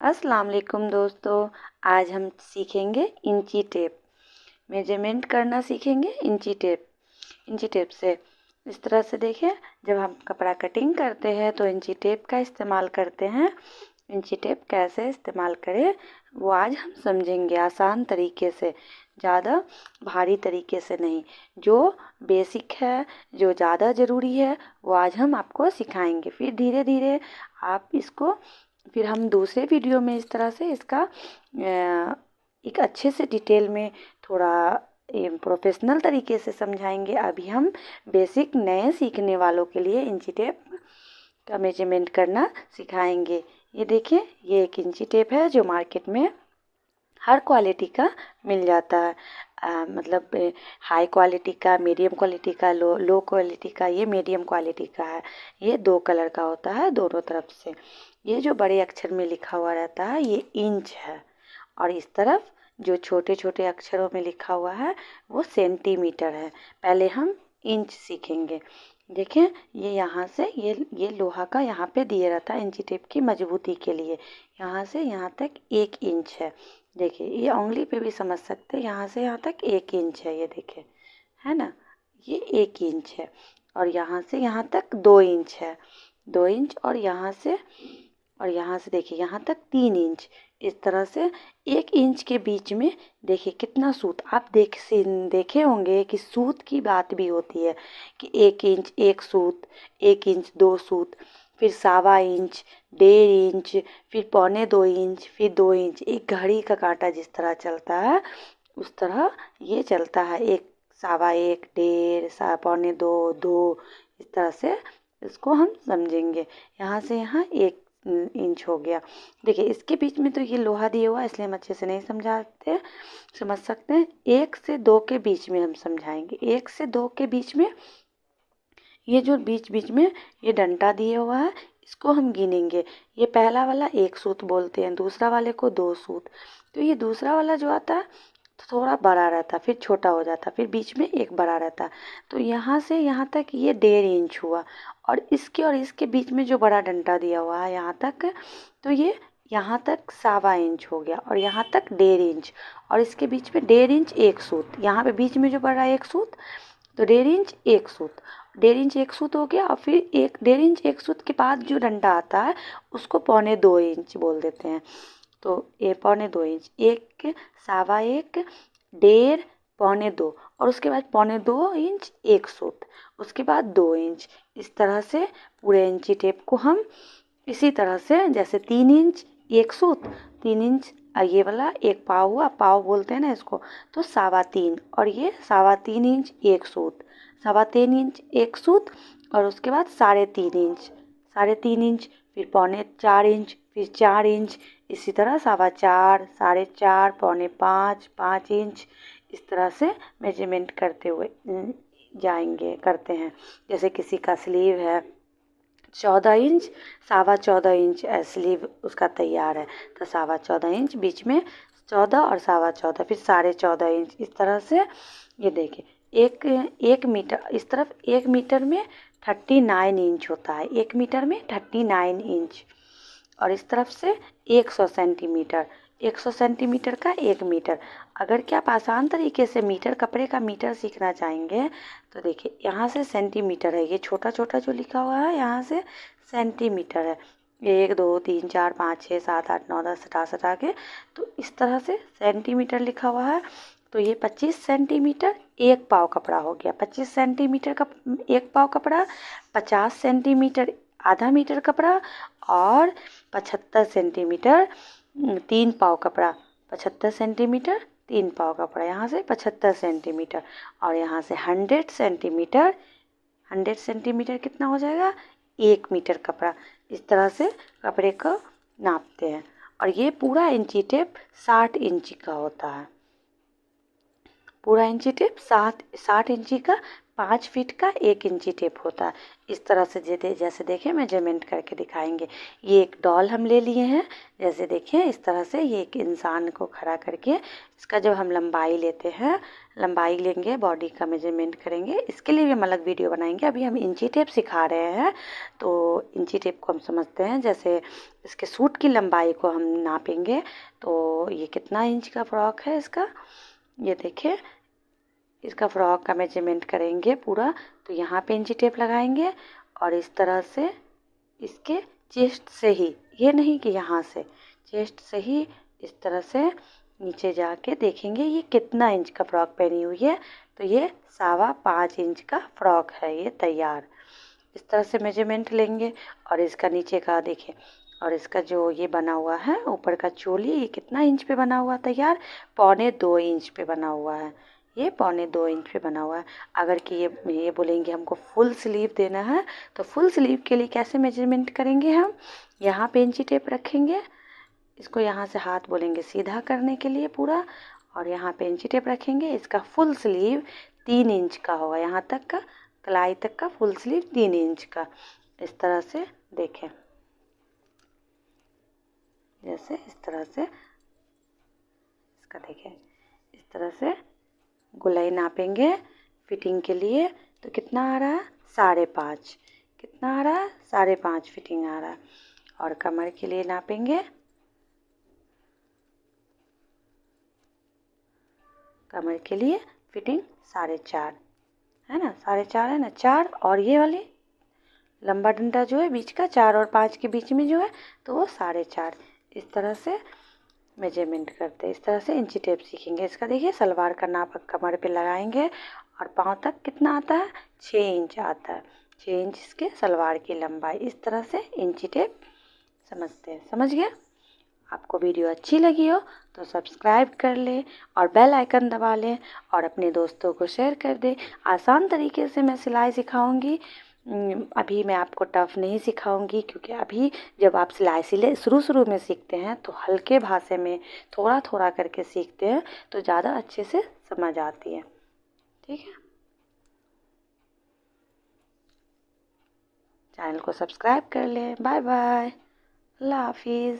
अस्सलाम वालेकुम दोस्तों। आज हम सीखेंगे इंची टेप। मेजरमेंट करना सीखेंगे इंची टेप से। इस तरह से देखिए, जब हम कपड़ा कटिंग करते हैं तो इंची टेप का इस्तेमाल करते हैं। इंची टेप कैसे इस्तेमाल करें वो आज हम समझेंगे, आसान तरीके से, ज़्यादा भारी तरीके से नहीं। जो बेसिक है, जो ज़्यादा ज़रूरी है, वो आज हम आपको सिखाएंगे। फिर धीरे धीरे आप इसको, फिर हम दूसरे वीडियो में इस तरह से इसका एक अच्छे से डिटेल में, थोड़ा प्रोफेशनल तरीके से समझाएंगे। अभी हम बेसिक नए सीखने वालों के लिए इंची टेप का मेजरमेंट करना सिखाएंगे। ये देखिए, ये एक इंची टेप है जो मार्केट में हर क्वालिटी का मिल जाता है। मतलब हाई क्वालिटी का, मीडियम क्वालिटी का, लो क्वालिटी का। ये मीडियम क्वालिटी का है। ये 2 कलर का होता है दोनों तरफ से। ये जो बड़े अक्षर में लिखा हुआ रहता है ये इंच है, और इस तरफ जो छोटे छोटे अक्षरों में लिखा हुआ है वो सेंटीमीटर है। पहले हम इंच सीखेंगे। देखें, ये यहाँ से ये लोहा का यहाँ पे दिया रहता है इंची टेप की मजबूती के लिए। यहाँ से यहाँ तक 1 इंच है। देखिए, ये उंगली पे भी समझ सकते हैं, यहाँ से यहाँ तक 1 इंच है। ये देखिए, है ना, ये 1 इंच है। और यहाँ से यहाँ तक 2 इंच है, 2 इंच। और यहाँ से देखिए यहाँ तक 3 इंच। इस तरह से 1 इंच के बीच में देखिए कितना सूत। आप देखे होंगे कि सूत की बात भी होती है कि 1 इंच 1 सूत, 1 इंच 2 सूत, फिर 1.25 इंच, 1.5 इंच, फिर 1.25 इंच, फिर 2 इंच। एक घड़ी का कांटा जिस तरह चलता है उस तरह ये चलता है। 1, 1.25, 1.5, 1.25, 2। इस तरह से इसको हम समझेंगे। यहाँ से यहाँ 1 इंच हो गया। देखिए, इसके बीच में तो ये लोहा दिया हुआ है इसलिए हम अच्छे से नहीं समझ सकते हैं। 1 से 2 के बीच में हम समझाएंगे। 1 से 2 के बीच में ये जो बीच बीच में ये डंडा दिया हुआ है इसको हम गिनेंगे। ये पहला वाला 1 सूत बोलते हैं, दूसरा वाले को 2 सूत। तो ये दूसरा वाला जो आता है तो थोड़ा बड़ा रहता, फिर छोटा हो जाता, फिर बीच में एक बड़ा रहता। तो यहाँ से यहाँ तक ये 1.5 इंच हुआ। और इसके बीच में जो बड़ा डंडा दिया हुआ है यहाँ तक, तो ये यहाँ तक 1.25 इंच हो गया, और यहाँ तक 1.5 इंच। और इसके बीच में 1.5 इंच 1 सूत, यहाँ पे बीच में जो बड़ा 1 सूत, तो 1.5 इंच 1 सूत, 1.5 इंच 1 सूत हो गया। और फिर 1.5 इंच 1 सूत के बाद जो डंडा आता है उसको 1.25 इंच बोल देते हैं। तो ये 1.25 इंच, 1, 1.25, 1.5, 1.25, और उसके बाद 1.25 इंच 1 सूत, उसके बाद 2 इंच। इस तरह से पूरे इंची टेप को हम इसी तरह से, जैसे 3 इंच 1 सूत, 3 इंच ये वाला 1 पाव हुआ, पाव बोलते हैं ना इसको, तो 3.25, और ये 3.25 इंच 1 सूत, 3.25 इंच 1 सूत, और उसके बाद 3.5 इंच, 3.5 इंच, फिर 4.25 इंच, फिर 4 इंच। इसी तरह 4.25, 4.5, 4.25, 5 इंच। इस तरह से मेजरमेंट करते हुए करते हैं। जैसे किसी का स्लीव है 14 इंच, 14.25 इंच स्लीव उसका तैयार है, तो 14.25 इंच, बीच में 14 और 14.25, फिर 14.5 इंच। इस तरह से ये देखिए, एक मीटर, इस तरफ 1 मीटर में 39 इंच होता है, 1 मीटर में 39 इंच। और इस तरफ से 100 सेंटीमीटर, 100 सेंटीमीटर का 1 मीटर। अगर क्या आप आसान तरीके से मीटर, कपड़े का मीटर सीखना चाहेंगे तो देखिए, यहाँ से सेंटीमीटर है, ये छोटा छोटा जो लिखा हुआ है यहाँ से सेंटीमीटर है। 1, 2, 3, 4, 5, 6, 7, 8, 9, 10 हटा के, तो इस तरह से सेंटीमीटर लिखा हुआ है। तो ये 25 सेंटीमीटर 1 पाव कपड़ा हो गया। 25 सेंटीमीटर का 1 पाव कपड़ा, 50 सेंटीमीटर आधा मीटर कपड़ा, और 75 सेंटीमीटर 3 पाव कपड़ा। 75 सेंटीमीटर 3 पाव कपड़ा, यहाँ से 75 सेंटीमीटर। और यहाँ से 100 सेंटीमीटर, 100 सेंटीमीटर कितना हो जाएगा, 1 मीटर कपड़ा। इस तरह से कपड़े को नापते हैं। और ये पूरा इंची टेप 60 इंची का होता है। पूरा इंची टेप 60 इंची का 5 फीट का 1 इंची टेप होता है। इस तरह से जैसे देखें मेजरमेंट करके दिखाएंगे। ये एक डॉल हम ले लिए हैं, जैसे देखें इस तरह से। ये एक इंसान को खड़ा करके इसका जब हम लंबाई लेते हैं, लंबाई लेंगे, बॉडी का मेजरमेंट करेंगे, इसके लिए भी हम अलग वीडियो बनाएंगे। अभी हम इंची टेप सिखा रहे हैं, तो इंची टेप को हम समझते हैं। जैसे इसके सूट की लंबाई को हम नापेंगे, तो ये कितना इंच का फ्रॉक है इसका, ये देखिए इसका फ्रॉक का मेजरमेंट करेंगे पूरा। तो यहाँ पे इंची टेप लगाएंगे और इस तरह से इसके चेस्ट से ही, ये नहीं कि यहाँ से, चेस्ट से ही इस तरह से नीचे जाके देखेंगे ये कितना इंच का फ्रॉक पहनी हुई है। तो ये 5.25 इंच का फ्रॉक है ये तैयार। इस तरह से मेजरमेंट लेंगे और इसका नीचे का देखें, और इसका जो ये बना हुआ है ऊपर का चोली, ये कितना इंच पे बना हुआ तैयार, 2.25 इंच पे बना हुआ है। ये 2.25 इंच पे बना हुआ है। अगर कि ये बोलेंगे हमको फुल स्लीव देना है, तो फुल स्लीव के लिए कैसे मेजरमेंट करेंगे हम, यहाँ पे इंची टेप रखेंगे, इसको यहाँ से हाथ बोलेंगे सीधा करने के लिए पूरा, और यहाँ पे इंची टेप रखेंगे। इसका फुल स्लीव 3 इंच का होगा, यहाँ तक का कलाई तक का फुल स्लीव 3 इंच का। इस तरह से देखें, जैसे इस तरह से इसका देखें, इस तरह से गोलाई नापेंगे फिटिंग के लिए। तो कितना आ रहा है, 5.5, कितना आ रहा है, 5.5 फिटिंग आ रहा है। और कमर के लिए नापेंगे, कमर के लिए फिटिंग 4.5 है ना, 4.5 है ना, 4, और ये वाली लंबा डंडा जो है बीच का, 4 और 5 के बीच में जो है, तो वो 4.5। इस तरह से मेजरमेंट करते हैं। इस तरह से इंची टेप सीखेंगे। इसका देखिए सलवार का नाप कमर पे लगाएंगे और पाँव तक कितना आता है, 6 इंच आता है, 6 इंच इसके सलवार की लंबाई। इस तरह से इंची टेप समझते हैं। समझ गया? आपको वीडियो अच्छी लगी हो तो सब्सक्राइब कर ले और बेल आइकन दबा लें और अपने दोस्तों को शेयर कर दें। आसान तरीके से मैं सिलाई सिखाऊंगी। अभी मैं आपको टफ़ नहीं सिखाऊंगी, क्योंकि अभी जब आप सिलाई शुरू में सीखते हैं तो हल्के भाषा में थोड़ा थोड़ा करके सीखते हैं, तो ज़्यादा अच्छे से समझ आती है। ठीक है, चैनल को सब्सक्राइब कर लें। बाय बाय, अल्लाह हाफिज़।